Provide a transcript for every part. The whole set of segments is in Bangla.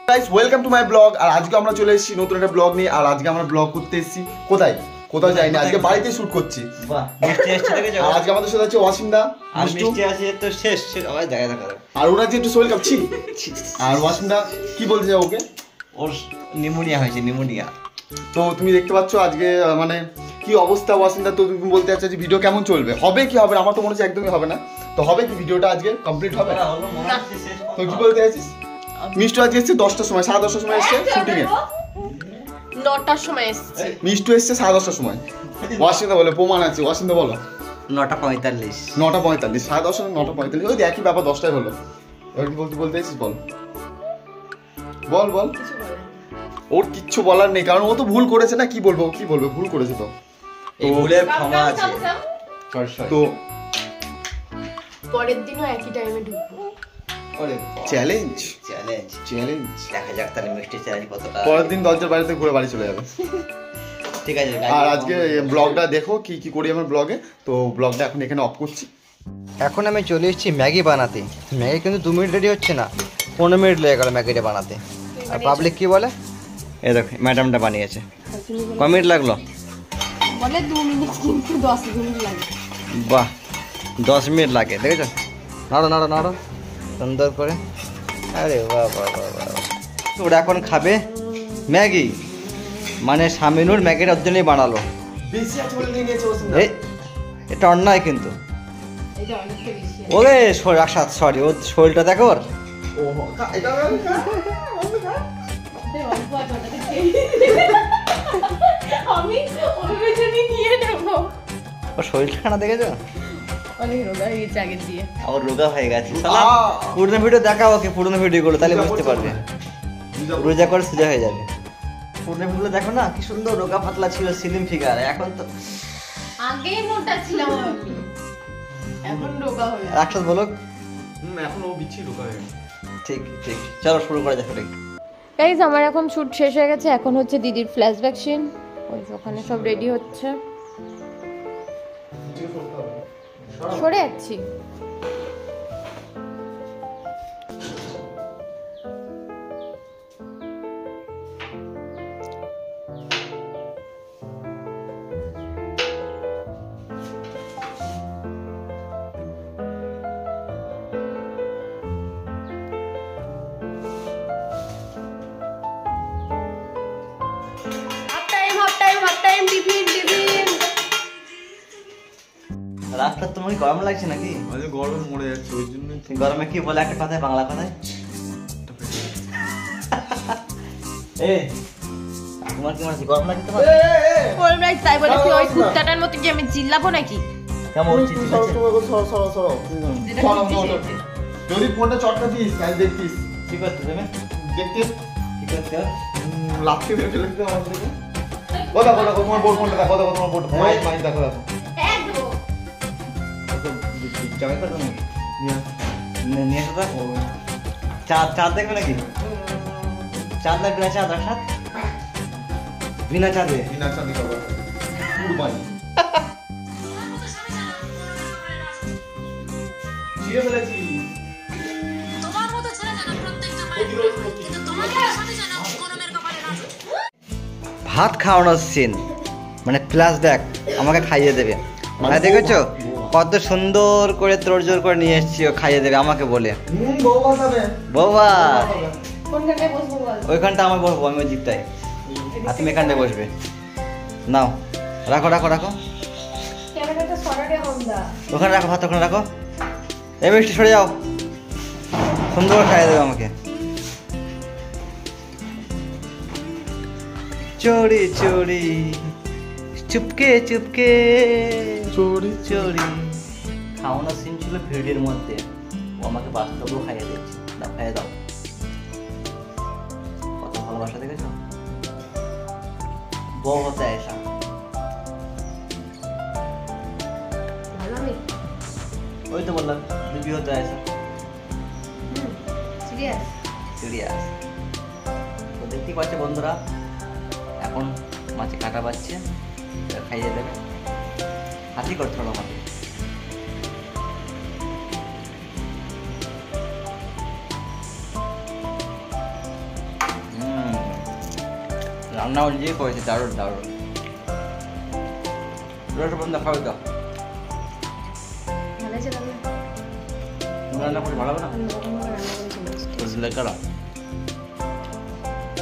Guys welcome to my blog. আর আজকে আমরা চলে এসেছি নতুন একটা ব্লগ নিয়ে। আর আজকে আমরা ব্লগ করতে এসেছি কোথাও যাইনি, আজকে বাড়িতে শুট করছি। বাহ, মিষ্টি আসছে দেখে যাও। আর আজকে আমাদের সাথে আছে ওয়াসিমদা, আর মিষ্টি আছে তো শেষ আবার জায়গা থাকা। আর ওরা যে একটু শরীর কাঁপছি। আর ওয়াসিমদা কি বলতে চাও ওকে? ওর নিউমোনিয়া হয়েছে, নিউমোনিয়া। তো তুমি দেখতে পাচ্ছ আজকে মানে কি অবস্থা ওয়াসিমদা। তো তুমি বলতে চাচ্ছ যে ভিডিও কেমন চলবে, হবে কি হবে? আমার তো মনে হচ্ছে একদমই হবে না। তো হবে কি ভিডিওটা আজকে কমপ্লিট হবে? তো কি বলতে চাইছিস? মিষ্টি আজকে এসছে 10টার সময়, 10:30টার সময় এসছে শুটিং এ। 9টার সময় এসছে মিষ্টি এসছে 10:30টার সময়। ওয়াসিমদা বলে প্রমাণ আছে, ওয়াসিমদা বলো। 9:45 9:45 9:45 ওই একই ব্যাপার, 10টায় হলো। এবার কি বলতে চাইছিস বল বল। ওর কিচ্ছু বলার নেই, কারণ ও তো ভুল করেছে না। কি বলবো ভুল করেছে তো। এই ভুলের ক্ষমা আছে। তো পরের দিনও একই টাইমে ঢুকবো। চ্যালেঞ্জ দেখা যাক তাহলে মিষ্টি চ্যালেঞ্জ কতটা। পরের দিন দরজার বাইরে থেকে ঘুরে বাড়ি চলে যাবে। ঠিক আছে। আর আজকে ব্লগটা দেখো কি করি আমার ব্লগে। তো ব্লগটা এখন এখানে অফ করছি। এখন আমি চলে এসেছি ম্যাগি বানাতে। ম্যাগি কিন্তু 2 মিনিট রেডি হচ্ছে না, 15 মিনিট লেগে গেল ম্যাগিটা বানাতে। আর পাবলিক কি বলে? এই দেখো ম্যাডামটা বানিয়েছে। কয় মিনিট লাগলো? বলে 2 মিনিট, কিন্তু 10 মিনিট লাগে। বাহ, 10 মিনিট লাগে, দেখেছো? নাড়ো সুন্দর করে। আরে বাহ। ওরা এখন খাবে ম্যাগি, মানে শামিনুর ম্যাগিটা ওর জন্যই বানালো। বেশি আছে বলে নিয়ে নিয়েছে ওসিম। এই এটা অন্যায় কিন্তু। এটা অনেকটা বেশি। ওরে সরি, ওর শরীরটা দেখো ওর। ওহো এটা আমি ওর পেছনে নিয়ে নেব। ওর শরীরটা না দেখেছো? অনেক রোগা হয়ে গেছে আগের দিয়ে। আমার রোগা হয়ে গেছে। পুরনো ভিডিও দেখাও ওকে, পুরনো ভিডিওগুলো, তাহলে বুঝতে পারবে। রোজা করে সোজা হয়ে যাবে। পুরনো ভিডিও দেখো না, কি সুন্দর রোগা পাতলা ছিল, স্লিম ফিগার। এখন তো আগেই মোটা ছিলাম আমি, এখন রোগা হয়ে গেছে। রাক্ষস বলো। এখন ও বিচ্ছি ঢোকা হয়ে গেছে। ঠিক চলো শুরু করা যাক। গাইস আমার এখন শুট শেষ হয়ে গেছে। এখন হচ্ছে দিদির ফ্ল্যাশব্যাক সিন, ওই ওখানে সব রেডি হচ্ছে। সরে যাচ্ছি। Half time tiffin. রাস্তা তোমার গরম লাগছে নাকি? আরে গরমে মরে যাচ্ছে, ওই জন্য। গরমে কি বলে একটা কথায়, বাংলা কথায়? তোমার কি মানে গরম লাগছে তোমার? কোল রাইস তাই বলে কি ওই কুত্তাটার মতো কি আমি চিল্লাবো নাকি? কেমন চিঠি আছে? সরো। যদি ফোনটা চটকা দিস তাই দেখতিস। কি করতে দেবে? দেখতিস কি করতে? লাফতে ফেলে দিতে আমার থেকে। কথা তোমার বোর্ড ফোনটা দেখো, তোমার বোর্ড মাইক দেখো। জমা করতে নাকি? নিয়ে আসো তো। চাঁদ দেখবে নাকি? চাঁদ না বিনা চাঁদ? আর বিনা চাঁদে কুরবানি ছিঁড়ে ফেলেছি। ভাত খাওয়ানোর সিন, মানে ফ্ল্যাশব্যাক, আমাকে খাইয়ে দেবে। মানে দেখেছো কত সুন্দর করে তোড়জোড় করে নিয়ে এসেছি, ও খাইয়ে দেবে আমাকে বলে। বৌবা ওইখানটা আমার বলবো, আমি ওই দিকটাই, আর তুমি এখানটায় বসবে। নাও রাখো ওখানে রাখো, ভাত ওখানে রাখো। এই মিষ্টি সরে যাও, সুন্দর করে খাইয়ে দেবে আমাকে। চোরি চুপকে চোরি খাওয়ানোর সিন ছিল ভিডিওর মধ্যে, ও আমাকে বাস্তবেও খাইয়ে দিচ্ছে। খাইয়ে দাও। কত ভালোবাসা দেখেছো? বউ হতে আয়সা। ওই তো বললাম বিবি হতে আয়সা। সিরিয়াস। তো দেখতেই পাচ্ছে বন্ধুরা, এখন মাছে কাটা পাচ্ছে, খাইয়ে দেবে। হাতি করতে হবে আমাকে। রান্না নিজেই করেছি, দারুণ দারুণ। রোজ বন্ধু খাবে তো, ভালো আছে রান্না? রান্না করে ভালো হবে না? অন্য রকম ভাবে রান্না করে চলে এসেছি। বুঝলে কারা?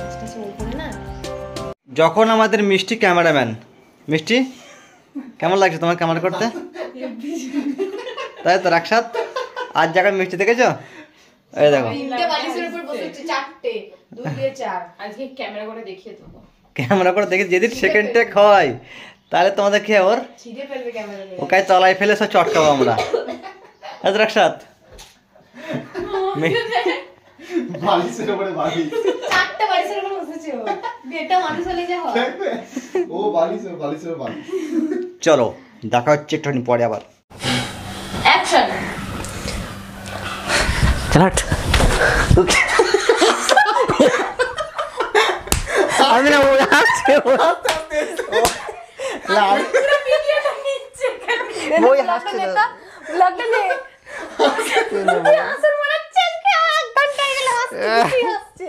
আস্তে আস্তে ওই করে না যখন আমাদের মিষ্টি ক্যামেরাম্যান, মিষ্টি কেমন লাগছে তোমার ক্যামেরা করতে? তাই তো রাকসাত, আজ জায়গায় মিষ্টি দেখেছো? এই দেখো তিনটে বালিশের উপর বসেছে, চারটে, 2 দিয়ে 4। আজকে ক্যামেরা করে দেখিয়ে দেবো। ক্যামেরা করে দেখে যদি সেকেন্ড টেক হয় তাহলে তোমাদের খেয়ে ওর ছিঁড়ে ফেলবে ক্যামেরা নিয়ে। ওকাই তলায় ফেলে সব চটকাবো আমরা। আজ রাকসাত বালিশের উপরে বালিশ। চারটে বালিশের উপর বসেছে ও। এটা মানুষ হলে যা হয়। দেখবে? ও বালিশের বালিশের বালিশ। চলো দেখা হচ্ছে একটুখানি পরে আবার। অ্যাকশন। চালাট আমি না ওই হাসছে ওই হাসছে না। ব্লগটা নে। হাসন মারাচ্ছে আজকে 1 ঘন্টা গেল হাসছে।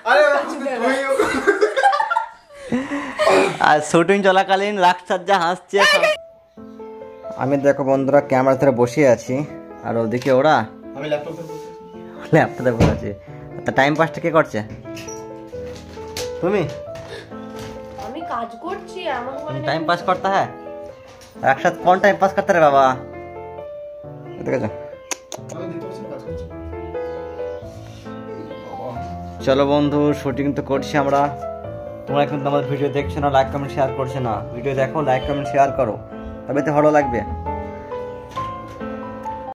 আরে তুই আর শুটিং চলাকালীন রাকসাত যা হাসছে। আমি দেখো বন্ধুরা ক্যামেরা ধরে বসে আছি আর ওদিকে ওরা আমি ল্যাপটপে বসে ল্যাপটপে বসে আছে। তা টাইম পাসটা কে করছে? তুমি আমি কাজ করছি আমার মনে टाइम पास करता है राक्षस कौन टाइम पास करता रे बाबा দেখেছো? আমি দেখতে পাচ্ছি কাজ করছি। চলো বন্ধু শুটিং তো করছি আমরা, তোমরা কিন্তু আমার ভিডিও দেখছো না, লাইক কমেন্ট শেয়ার করছো না। ভিডিও দেখো, লাইক কমেন্ট শেয়ার করো, তবে তো ভালো লাগবে।